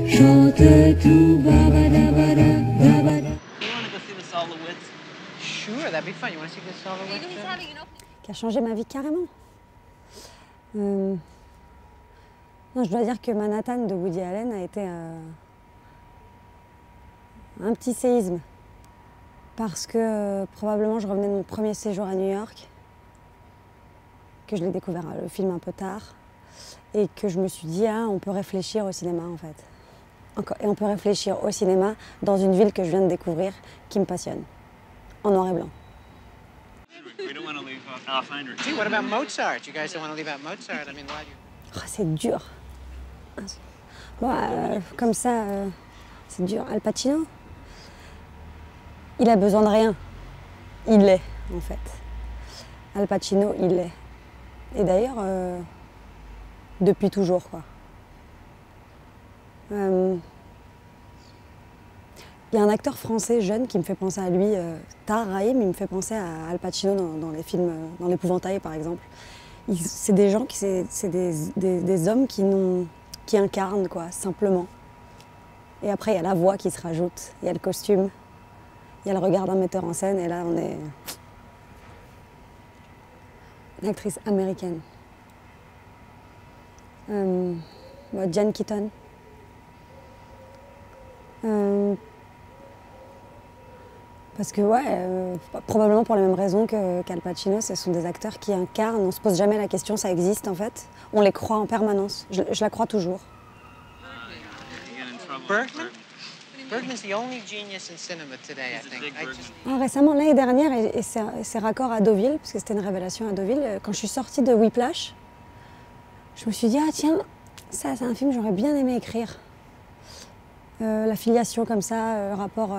Chante tout, babada. You want to go see the Solowitz? Sure, that'd be fun. You want to see the Solowitz? Qui a changé ma vie carrément. Non, je dois dire que Manhattan de Woody Allen a été un petit séisme. Parce que probablement je revenais de mon premier séjour à New York, que je l'ai découvert le film un peu tard, et que je me suis dit, ah, on peut réfléchir au cinéma en fait. Et on peut réfléchir au cinéma dans une ville que je viens de découvrir, qui me passionne, en noir et blanc. We don't want to leave Alfheim. Gee, what about Mozart? You guys don't want to leave out Mozart? I mean, why do you... Oh, c'est dur. Bon, comme ça, c'est dur. Al Pacino, il a besoin de rien. Il l'est, en fait. Al Pacino, il l'est. Et d'ailleurs, depuis toujours, quoi. Il y a un acteur français jeune qui me fait penser à lui, Tahar Rahim, il me fait penser à Al Pacino dans les films, dans l'Épouvantail par exemple. C'est des gens, c'est des hommes qui incarnent, quoi, simplement. Et après, il y a la voix qui se rajoute, il y a le costume, il y a le regard d'un metteur en scène, et là, on est une actrice américaine. Diane Keaton. Parce que, probablement pour les mêmes raisons qu'Al Pacino, ce sont des acteurs qui incarnent, on ne se pose jamais la question, ça existe en fait. On les croit en permanence, je la crois toujours. Bergman? Bergman's the only genius in cinema today, I think. Récemment, l'année dernière, et c'est raccord à Deauville, parce que c'était une révélation à Deauville, quand je suis sortie de Whiplash, je me suis dit, ah tiens, ça c'est un film que j'aurais bien aimé écrire. La filiation comme ça, le rapport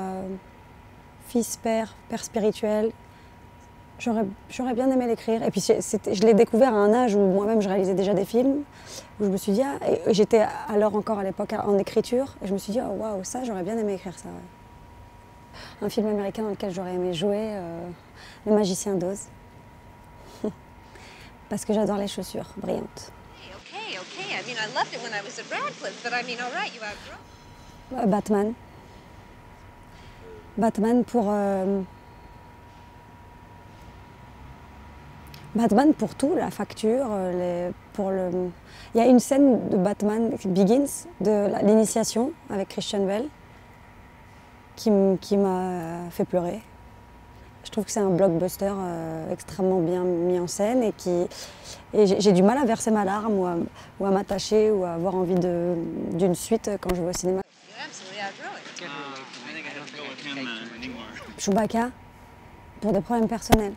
fils-père, père spirituel, j'aurais bien aimé l'écrire. Et puis je l'ai découvert à un âge où moi-même je réalisais déjà des films, où je me suis dit, ah, et j'étais alors encore à l'époque en écriture, et je me suis dit, oh waouh, ça j'aurais bien aimé écrire ça. Ouais. Un film américain dans lequel j'aurais aimé jouer, Le Magicien d'Oz. Parce que j'adore les chaussures brillantes. Okay. I mean, I loved it when I was at Radcliffe, but I mean, all right, you outgrown. Batman. Batman pour tout, la facture, il y a une scène de Batman Begins, de l'initiation avec Christian Bale, qui m'a fait pleurer. Je trouve que c'est un blockbuster extrêmement bien mis en scène et j'ai du mal à verser ma larme ou à m'attacher ou à avoir envie d'une suite quand je vais au cinéma. Chewbacca, pour des problèmes personnels.